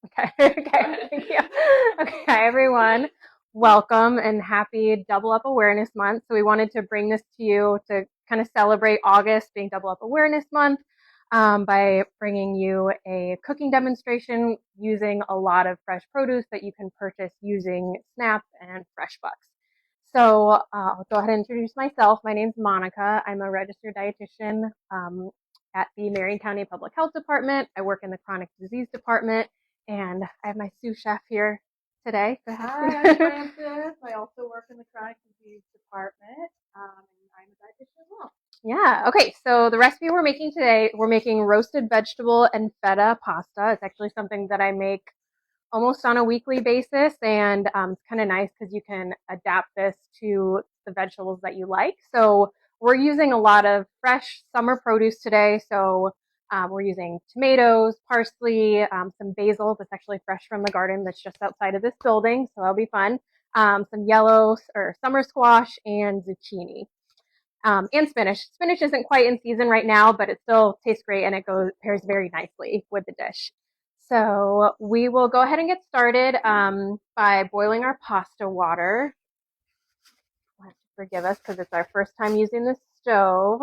Okay, okay, thank you. Okay, everyone, welcome and happy Double Up Awareness Month. So we wanted to bring this to you to kind of celebrate August being Double Up Awareness Month by bringing you a cooking demonstration using a lot of fresh produce that you can purchase using Snap and FreshBucks. So I'll go ahead and introduce myself. My name's Monica. I'm a registered dietitian at the Marion County Public Health Department. I work in the chronic disease department. And I have my sous chef here today. Go ahead. Hi, I'm Frances. I also work in the chronic disease department, and I'm a dietitian as well. Yeah. Okay. So the recipe we're making today, we're making roasted vegetable and feta pasta. It's actually something that I make almost on a weekly basis, and it's kind of nice because you can adapt this to the vegetables that you like. So we're using a lot of fresh summer produce today. So we're using tomatoes, parsley, some basil that's actually fresh from the garden that's just outside of this building. So that'll be fun. Some yellow or summer squash and zucchini. And spinach. Spinach isn't quite in season right now, but it still tastes great and it pairs very nicely with the dish. So we will go ahead and get started by boiling our pasta water. You'll have to forgive us because it's our first time using the stove.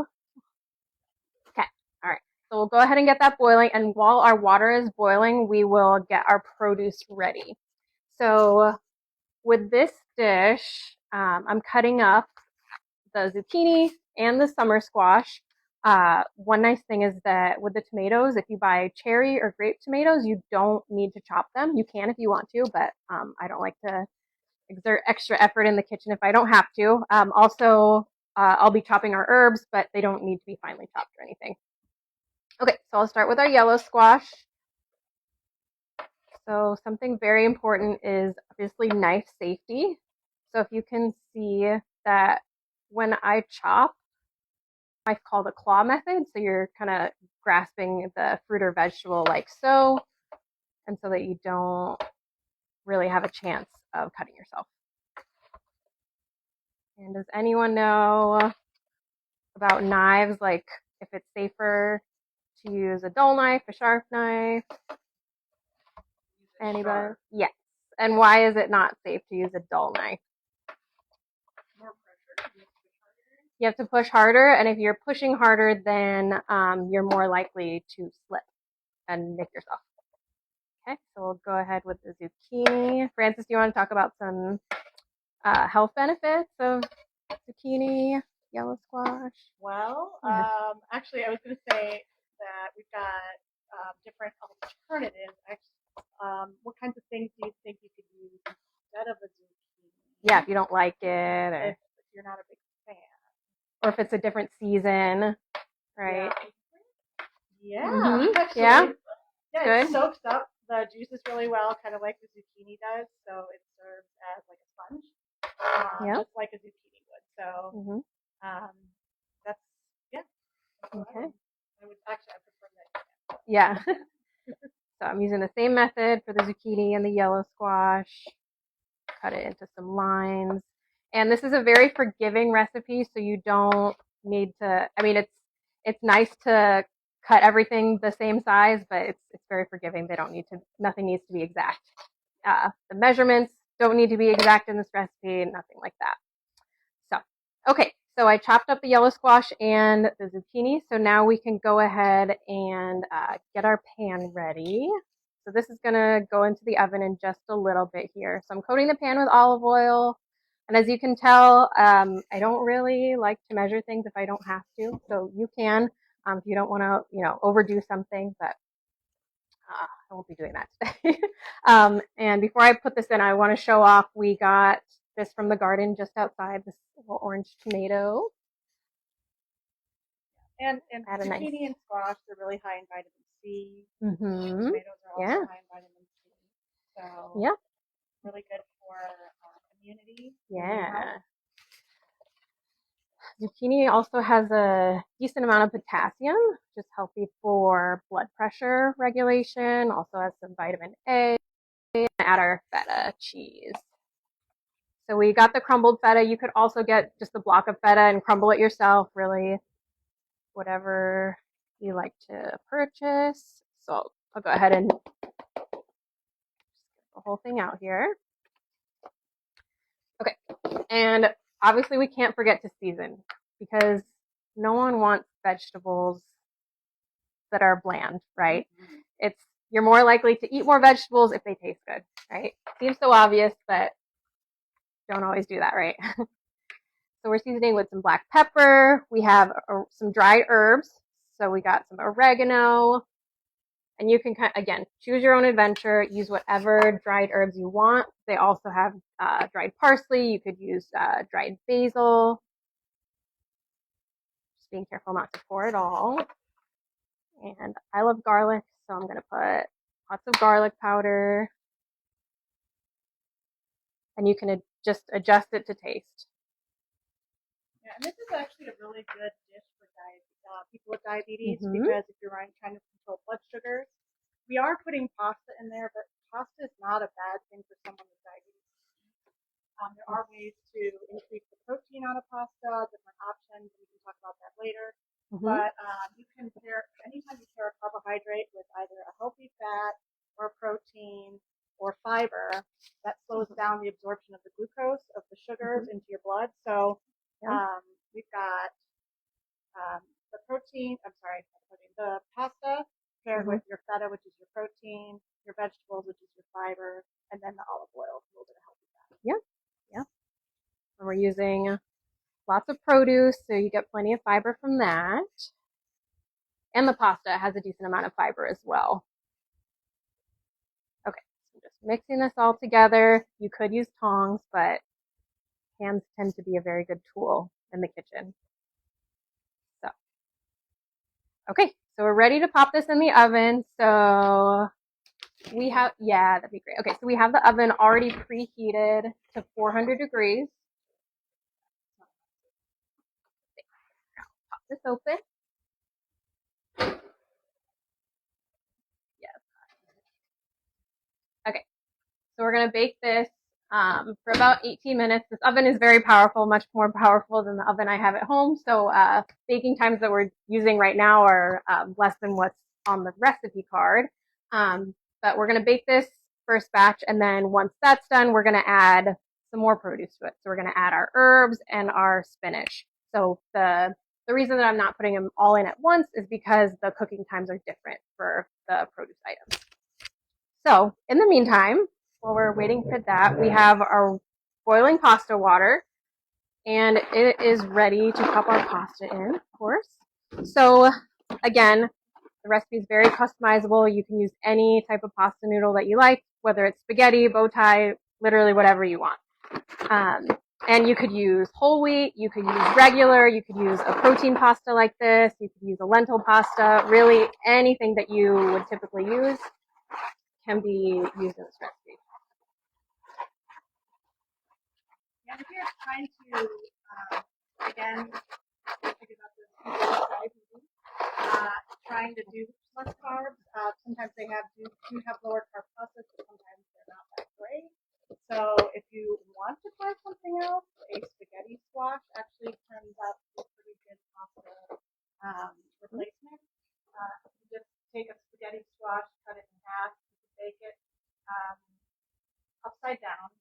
Okay, all right. So we'll go ahead and get that boiling, and while our water is boiling, we will get our produce ready. So with this dish, I'm cutting up the zucchini and the summer squash. One nice thing is that with the tomatoes, if you buy cherry or grape tomatoes, you don't need to chop them. You can if you want to, but I don't like to exert extra effort in the kitchen if I don't have to. Also, I'll be chopping our herbs, but they don't need to be finely chopped or anything. Okay, so I'll start with our yellow squash. So something very important is obviously knife safety. So if you can see that when I chop, I call the claw method. So you're kind of grasping the fruit or vegetable like so, and so that you don't really have a chance of cutting yourself. And does anyone know about knives, like if it's safer to use a dull knife, a sharp knife? Anybody? Yes. And why is it not safe to use a dull knife? More pressure. You have to push harder, and if you're pushing harder, then you're more likely to slip and nick yourself. Okay, so we'll go ahead with the zucchini. Frances, do you want to talk about some health benefits of zucchini, yellow squash? Well, actually, I was going to say that we've got different alternatives. What kinds of things do you think you could use instead of a zucchini? Yeah, if you don't like it, or if you're not a big fan, or if it's a different season, right? Yeah, Mm-hmm. actually, yeah, it soaks up the juices really well, kind of like the zucchini does. So it serves as like a sponge, just like a zucchini would. So that's Okay. I would actually I prefer that. Yeah. So I'm using the same method for the zucchini and the yellow squash. Cut it into some lines. And this is a very forgiving recipe, so you don't need to, I mean, it's nice to cut everything the same size, but it's very forgiving. Nothing needs to be exact. The measurements don't need to be exact in this recipe, nothing like that. So, okay, so I chopped up the yellow squash and the zucchini, so now we can go ahead and get our pan ready. So this is going to go into the oven in just a little bit here. So I'm coating the pan with olive oil. And as you can tell, I don't really like to measure things if I don't have to. So you can if you don't want to, overdo something, but I won't be doing that today. And before I put this in, I want to show off, we got this from the garden just outside, this little orange tomato. And zucchini and squash, they're really high in vitamin C. Mm-hmm. Tomatoes are also high in vitamin C. So yeah, really good for immunity. Yeah. Zucchini also has a decent amount of potassium, which is healthy for blood pressure regulation. Also has some vitamin A. And add our feta cheese. So we got the crumbled feta. You could also get just a block of feta and crumble it yourself, really, whatever you like to purchase. So I'll go ahead and the whole thing out here. Okay, and obviously we can't forget to season because no one wants vegetables that are bland, right? You're more likely to eat more vegetables if they taste good, right? Seems so obvious, but don't always do that, right? So we're seasoning with some black pepper. We have some dried herbs. So we got some oregano, and you can, again, choose your own adventure. Use whatever dried herbs you want. They also have dried parsley. You could use dried basil. Just being careful not to pour it all. And I love garlic, so I'm going to put lots of garlic powder. And you can just adjust it to taste. Yeah, and this is actually a really good dish for people with diabetes because if you're trying to control blood sugars, we are putting pasta in there, but pasta is not a bad thing for someone with diabetes. There are ways to increase the protein on a pasta, different options. We can talk about that later. But you can pair, anytime you pair a carbohydrate with either a healthy fat or protein or fiber, that slows down the absorption of the glucose, of the sugars into your blood. So we've got the pasta paired with your feta, which is your protein, your vegetables, which is your fiber, and then the olive oil, a little bit of healthy fat. Yeah. And we're using lots of produce, so you get plenty of fiber from that. And the pasta has a decent amount of fiber as well. Okay, so just mixing this all together. You could use tongs, but hands tend to be a very good tool in the kitchen. So, okay, so we're ready to pop this in the oven. So we have, yeah, that'd be great. Okay, so we have the oven already preheated to 400 degrees. Pop this open. Yes. Okay, so we're gonna bake this for about 18 minutes. This oven is very powerful, much more powerful than the oven I have at home. So baking times that we're using right now are less than what's on the recipe card. But we're gonna bake this first batch, and then once that's done, we're gonna add some more produce to it. So we're gonna add our herbs and our spinach. So the reason that I'm not putting them all in at once is because the cooking times are different for the produce items. So in the meantime, while we're waiting for that, we have our boiling pasta water, and it is ready to pop our pasta in, of course. So again, the recipe is very customizable. You can use any type of pasta noodle that you like, whether it's spaghetti, bow tie, literally whatever you want. And you could use whole wheat, you could use regular, you could use a protein pasta like this, you could use a lentil pasta, really anything that you would typically use can be used in this recipe. Yeah, if you're trying to, again, think about this, trying to do less carbs. Sometimes they do have lower carb pastas, but sometimes they're not that great. So if you want to try something else, a spaghetti squash actually turns out to be a pretty good pasta replacement. You just take a spaghetti squash, cut it in half, bake it upside down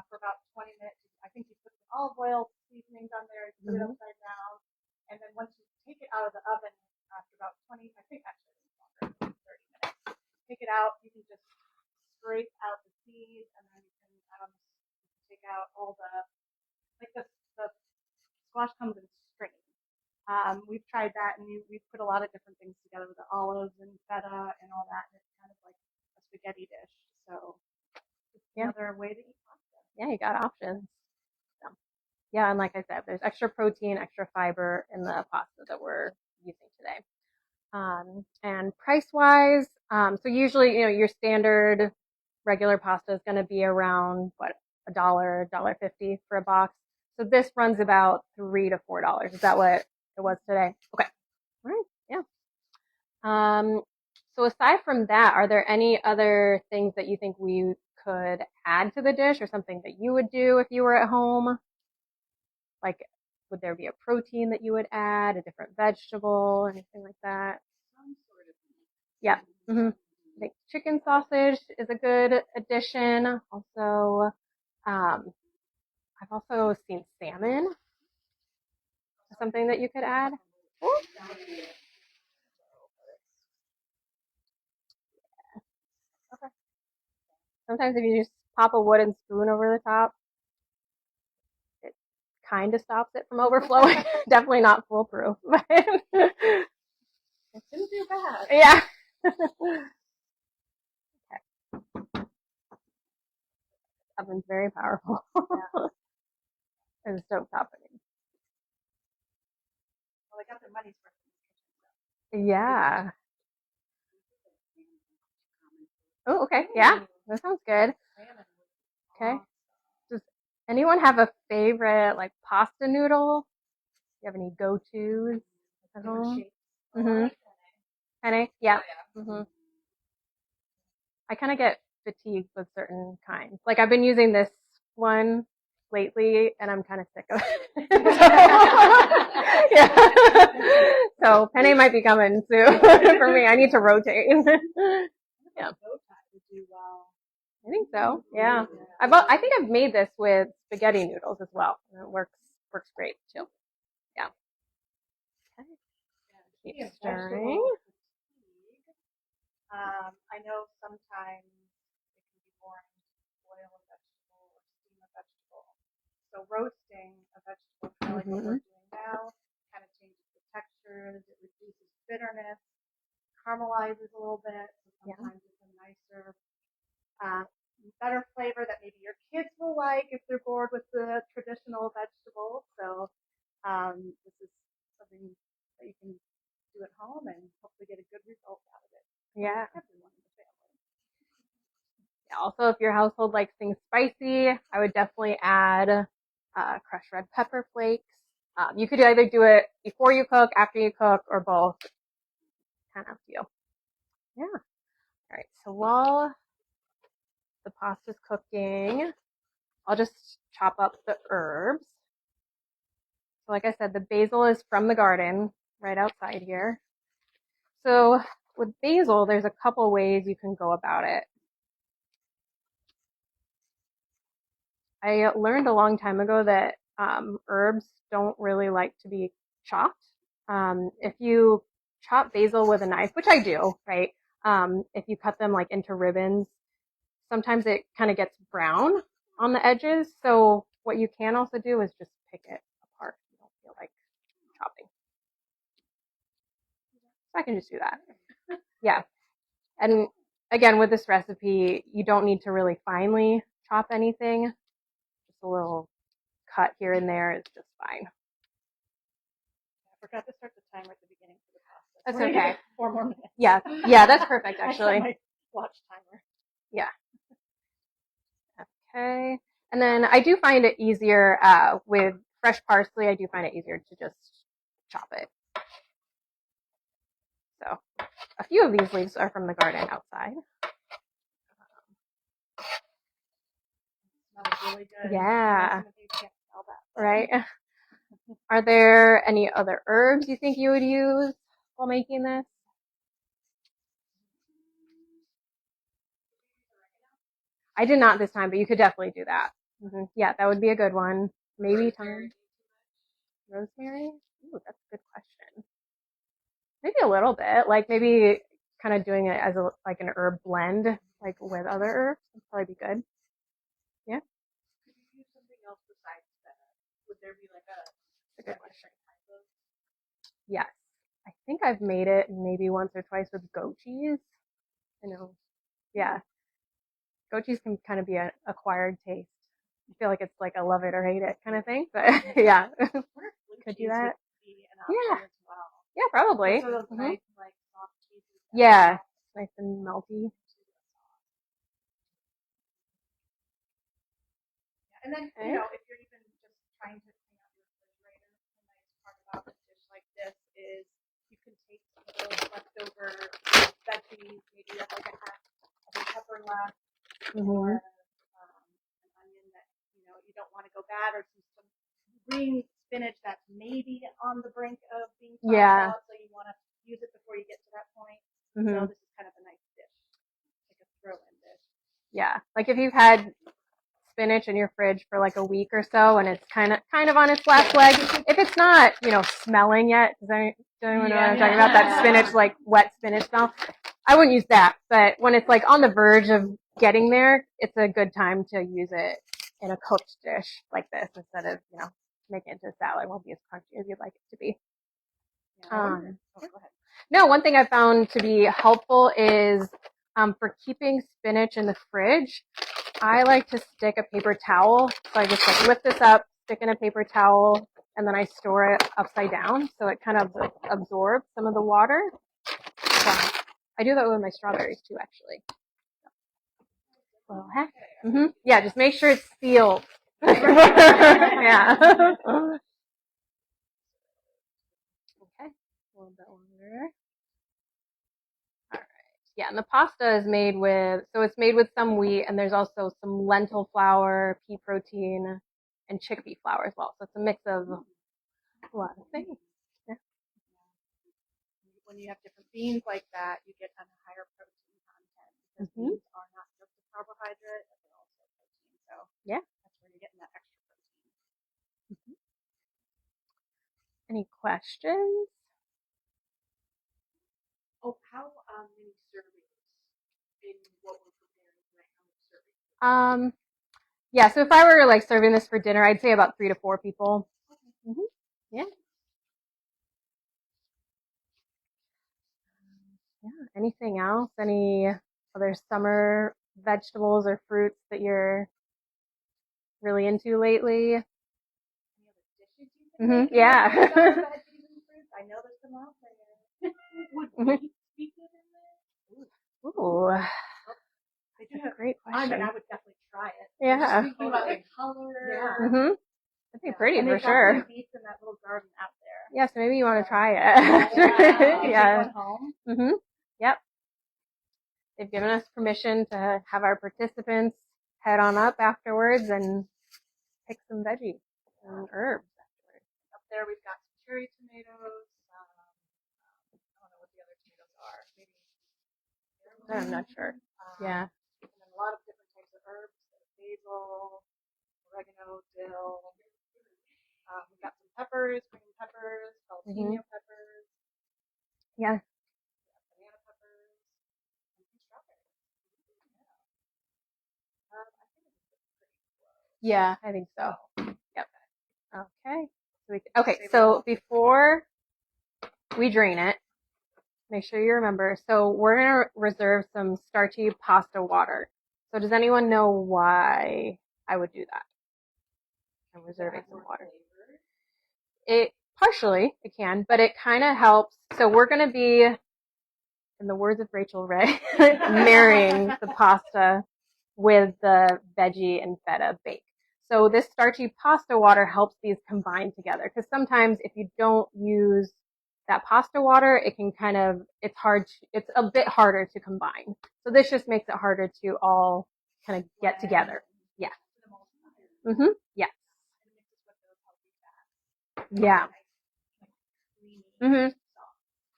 for about 20 minutes. I think you put some olive oil seasonings on there, you put it upside down, and then once you take it out of the oven after about 20, I think actually longer, 30 minutes, take it out, you can just scrape out the seeds, and then you can take out all the squash comes in strings. We've tried that, and we've put a lot of different things together with the olives and feta and all that, and it's kind of like a spaghetti dish. So it's another way to eat pasta. Yeah, you got options. So, yeah, and like I said, there's extra protein, extra fiber in the pasta that we're using today. And price-wise, so usually, your standard regular pasta is going to be around $1, $1.50 for a box. So this runs about $3 to $4. Is that what it was today? Okay. All right. Yeah. So aside from that, are there any other things that you think we could add to the dish, or something that you would do if you were at home? Like, would there be a protein that you would add, a different vegetable, anything like that? Some sort of. Yeah. Mm-hmm. I think chicken sausage is a good addition. Also, I've also seen salmon as something that you could add. Ooh. Sometimes if you just pop a wooden spoon over the top, it kind of stops it from overflowing. Definitely not foolproof, but It didn't do bad. yeah. Oven's very powerful. Yeah. And the stove top. Well, I got their money's worth Yeah. Oh, okay. Yeah, that sounds good. Okay. Does anyone have a favorite like pasta noodle? Do you have any go-tos at home? Mhm. Penne? Yeah. Mhm. I kind of get fatigued with certain kinds. Like I've been using this one lately, and I'm kind of sick of it. Yeah. So penne might be coming soon for me. I need to rotate. Yeah. I think so. Yeah. I think I've made this with spaghetti noodles as well. And it works great too. Yeah. Okay. Keep stirring. I know sometimes it can be boring to boil a vegetable or steam a vegetable. So roasting a vegetable, kind of like what we're doing now, kind of changes the textures, it reduces bitterness, caramelizes a little bit. So sometimes it's a nicer, better flavor that maybe your kids will like if they're bored with the traditional vegetable. So this is something that you can do at home and hopefully get a good result out of it. Yeah. Everyone in the family. Yeah. Also, if your household likes things spicy, I would definitely add crushed red pepper flakes. You could either do it before you cook, after you cook, or both. Kind of up to you. Yeah. All right. So while the pasta's cooking, I'll just chop up the herbs. So like I said, the basil is from the garden right outside here. So with basil, there's a couple ways you can go about it. I learned a long time ago that herbs don't really like to be chopped. If you chop basil with a knife, which I do, right? If you cut them like into ribbons, sometimes it kind of gets brown on the edges. So what you can also do is just pick it apart. You don't feel like chopping. So I can just do that. Yeah. And again, with this recipe, you don't need to really finely chop anything. Just a little cut here and there is just fine. I forgot to start the timer at the beginning for the pasta. That's okay. 4 more minutes. Yeah, that's perfect actually. My watch timer. Yeah. Okay. And then I do find it easier with fresh parsley. I do find it easier to just chop it. So a few of these leaves are from the garden outside. Smells really good. Yeah. Some of you can't smell that. Right. Are there any other herbs you think you would use while making this? I did not this time, but you could definitely do that. Yeah, that would be a good one. Maybe thyme, rosemary. Ooh, that's a good question. Maybe a little bit, like maybe kind of doing it as like an herb blend, like with other herbs. Would probably be good. Yeah. Could you use something else besides that? Would there be like a good question? Yes. I think I've made it maybe once or twice with goat cheese. I know. Yeah. Goat cheese can kind of be an acquired taste. I feel like it's like a love it or hate it kind of thing, but yeah. Could do that. Yeah. Well. Yeah, probably. So those nice, like soft cheeses. Yeah. Nice and melty. And then, you know, if you're even just trying to clean out your refrigerator, the nice part about a dish like this is you can take some of those leftover veggies, maybe you have like a half of a pepper left, or an onion that, you know, you don't want to go bad, or some green spinach that's maybe on the brink of being tossed out, so you want to use it before you get to that point. So this is kind of a nice dish. throw in dish. Yeah, like if you've had spinach in your fridge for like a week or so and it's kind of on its last leg, if it's not, smelling yet, does anyone know what I'm talking about? That spinach, like wet spinach smell. I wouldn't use that, but when it's like on the verge of getting there, it's a good time to use it in a cooked dish like this instead of, making it into a salad. It won't be as crunchy as you'd like it to be. Go ahead. No, one thing I found to be helpful is for keeping spinach in the fridge, I like to stick a paper towel. So I just like lift this up, stick in a paper towel, and then I store it upside down so it kind of absorbs some of the water. So I do that with my strawberries too, actually. Well, heck. Yeah, just make sure it's sealed. Yeah. Okay, a little bit longer. All right. Yeah, and the pasta is made with, so it's made with some wheat, and there's also some lentil flour, pea protein, and chickpea flour as well. So it's a mix of a lot of things. Yeah. When you have different beans like that, you get a higher protein content because beans are not just a carbohydrate, but they're also protein. So yeah, that's where you're getting that extra protein. Any questions? Oh, how many servings in what we're preparing tonight? How many servings? Yeah. So if I were like serving this for dinner, I'd say about 3 to 4 people. Okay. Yeah. Yeah. Anything else? Any other summer vegetables or fruits that you're really into lately? Any other dishes you can make? Yeah. Veggies and fruits. I know there's some out there. Would wheat be good in there? Ooh. That's a great question. I would definitely try it. Yeah. Thinking about the color. Yeah. That'd be pretty for sure. Beets in that little garden out there. Yeah, so maybe you want to try it. Yeah. Take one home. Yep. They've given us permission to have our participants head on up afterwards and pick some veggies and herbs afterwards. Up there we've got some cherry tomatoes. I don't know what the other tomatoes are. Maybe I'm not sure. Yeah. And then a lot of different types of herbs. Basil, oregano, dill. We've got some peppers, green peppers, jalapeno peppers. Yeah. Banana peppers. And some strawberries. Yeah, I think so. Yep. Okay. So before we drain it, make sure you remember. So we're gonna reserve some starchy pasta water. So does anyone know why I would do that? I'm reserving some water. It can, but it kind of helps. So we're gonna be, in the words of Rachel Ray, marrying the pasta with the veggie and feta bake. So this starchy pasta water helps these combine together because sometimes if you don't use that pasta water, it can it's a bit harder to combine. So this just makes it harder to all kind of get together. Yeah. Yeah. Yeah.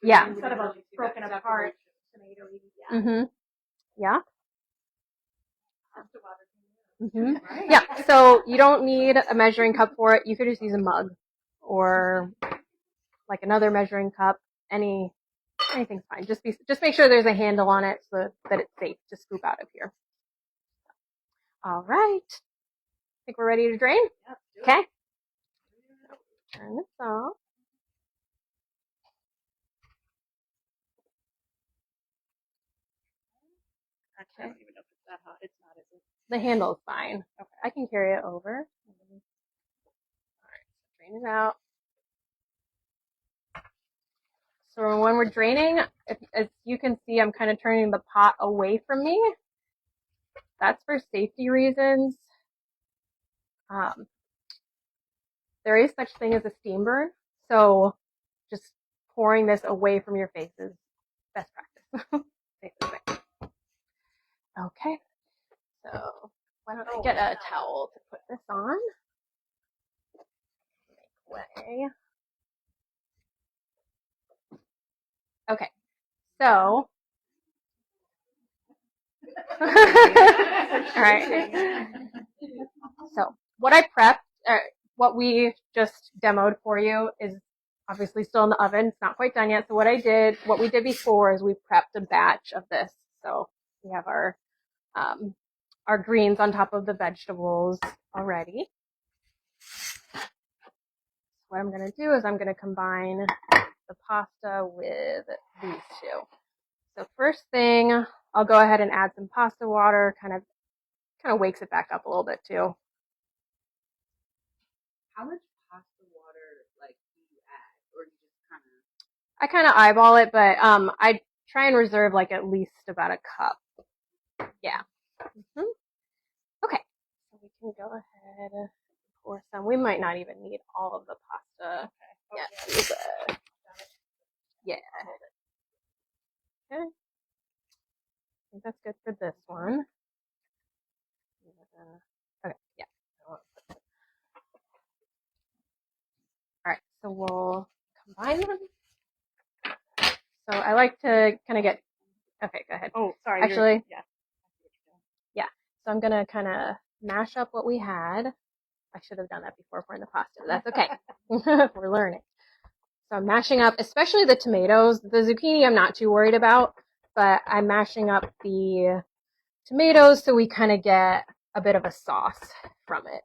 Yeah. Instead of a broken apart tomato. Yeah. Yeah, so you don't need a measuring cup for it. You could just use a mug or like another measuring cup. Anything's fine. Just make sure there's a handle on it so that it's safe to scoop out of here. All right. Think we're ready to drain? Okay. Turn this off. Actually, I don't even know if it's that hot. It's not, is it? The handle's fine. Okay. I can carry it over. All right, drain it out. So when we're draining, as you can see, I'm kind of turning the pot away from me. That's for safety reasons. There is such thing as a steam burn, so just pouring this away from your face is best practice. Okay, so why don't I get a towel to put this on? Make way. Okay, so All right. So what I prepped, what we just demoed for you is obviously still in the oven. It's not quite done yet. So what we did before is we prepped a batch of this. So we have our greens on top of the vegetables already. What I'm going to do is I'm going to combine the pasta with these two. So first thing, I'll go ahead and add some pasta water, kind of wakes it back up a little bit too. How much pasta water, like, do you add, or you just kind of? I kind of eyeball it, but I try and reserve like at least about a cup. Yeah. Okay. So we can go ahead and pour some. We might not even need all of the pasta. Okay. Yeah. Okay. I think that's good for this one. Okay. Yeah. All right. So we'll combine them. So I like to kind of get. Okay. Go ahead. Oh, sorry. Actually. Yeah. Yeah. So I'm gonna kind of mash up what we had. I should have done that before pouring the pasta. That's okay. We're learning. So I'm mashing up, especially the tomatoes. The zucchini I'm not too worried about, but I'm mashing up the tomatoes so we kind of get a bit of a sauce from it.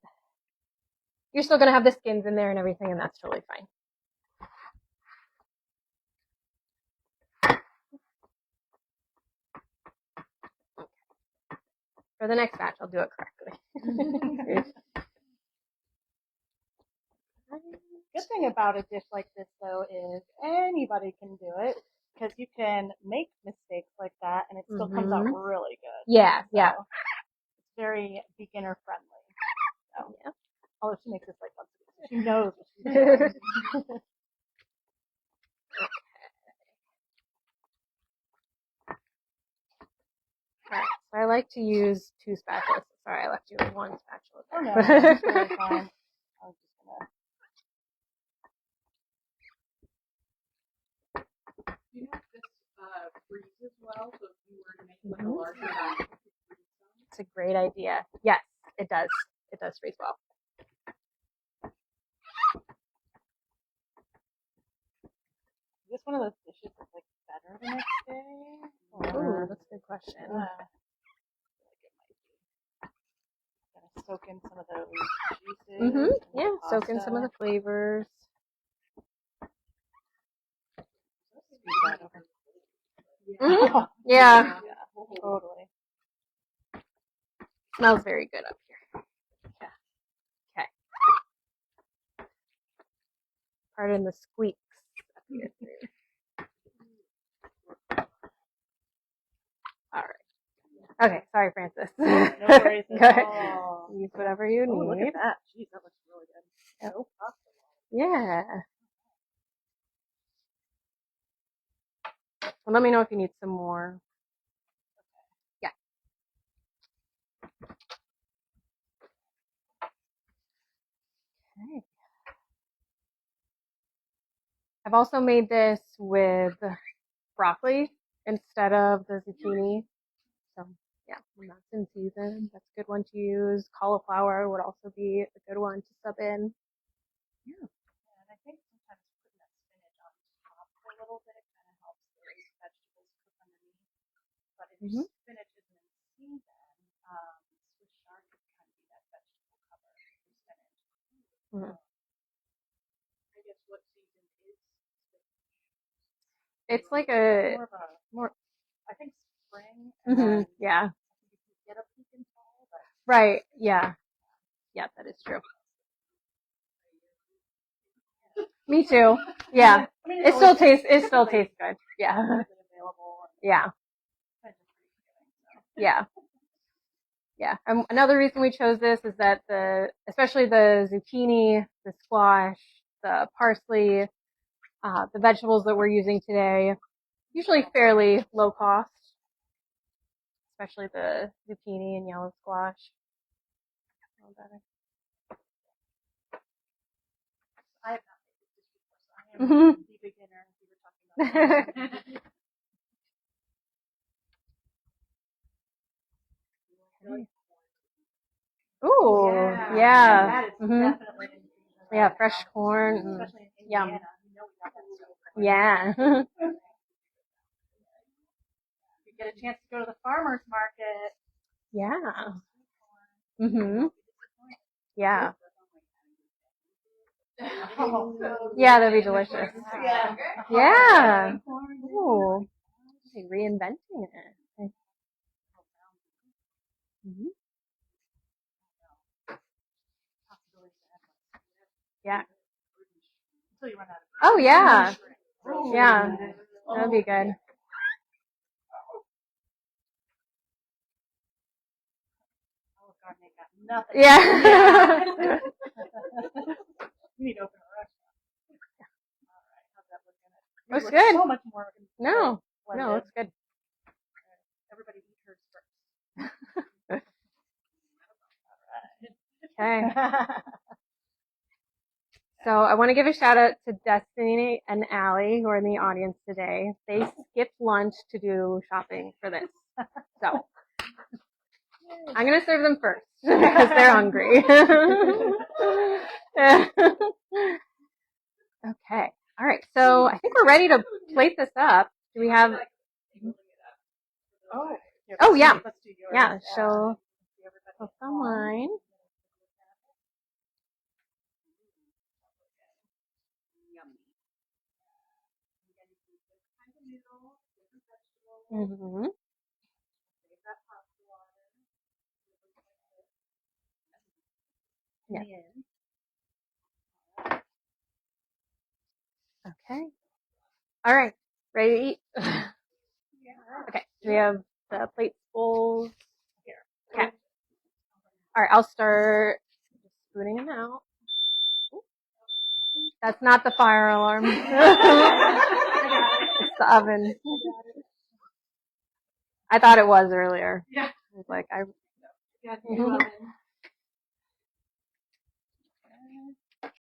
You're still going to have the skins in there and everything, and that's totally fine. For the next batch, I'll do it correctly. Good thing about a dish like this, though, is anybody can do it because you can make mistakes like that and it still comes out really good. Yeah, yeah. So it's very beginner friendly. So, yeah. Although she makes this like once a week, she knows what she's doing. Alright, so I like to use 2 spatulas. Sorry, I left you with 1 spatula there. Oh no, that's really fine. I was just gonna. You know if this freezes well, so if you were to make like a larger batch, you could freeze some? It's a great idea. Yes, it does. It does freeze well. Is this one of those dishes that's like better the next day? Ooh, that's a good question. I feel like it might be. Gonna soak in some of those juices. Yeah, soak in some of the flavors. Yeah. Totally. Smells very good up here. Yeah. Okay. Pardon the squeaks up here too. All right. Okay. Sorry, Francis. No worries Go at ahead. all. Use whatever you need. Look at that. Jeez, that looks really good. Yep. No pasta. Yeah. Well, let me know if you need some more. Yeah. Okay. I've also made this with broccoli instead of the zucchini. So yeah, when that's in season, that's a good one to use. Cauliflower would also be a good one to sub in. Yeah. And I think sometimes putting that spinach on top a little bit kind of helps those vegetables cook underneath. But if your spinach isn't in season, Swiss chard could kind of be that vegetable cover for spinach. I guess what season is spinach? It's like more I think spring. And then yeah. you can get a peak in fall, but Right. Yeah. Yeah, that is true. Me too. Yeah. I mean, It still tastes good. Yeah. Available. Yeah. Yeah. Yeah. Another reason we chose this is that especially the zucchini, the squash, the parsley, the vegetables that we're using today, usually fairly low cost, especially the zucchini and yellow squash. I have not made this dish before, so I am the beginner. We were talking about Yeah. That is Mhm. definitely in season. Yeah, right fresh now. corn. Especially in Yum. Indiana. You know we got that stuff. Yeah. You get a chance to go to the farmer's market. Yeah. Mhm. Yeah. Yeah, that'd be delicious. Yeah. Yeah. Ooh. Like reinventing it. Mhm. Yeah. Until you run out of. Oh yeah. Yeah. That'd be good. Oh God, they got nothing. Yeah. You need to open a restaurant. All right, how's that looking? Looks Yours good. So much more. No, blended. it's good. Everybody eat hers first. Okay. So I want to give a shout out to Destiny and Allie who are in the audience today. They skipped lunch to do shopping for this. So I'm going to serve them first because they're hungry. Okay. All right. So I think we're ready to plate this up. Do we have? Oh. Oh yeah. Let's do yours. Yeah. So some mine. Mm-hmm. Yeah. Okay. All right. Ready to eat? Okay. Do we have the plates, bowls? Here. Okay. All right. I'll start just spooning them out. That's not the fire alarm. It's the oven. I thought it was earlier. Yeah. I was like, Yeah, new oven.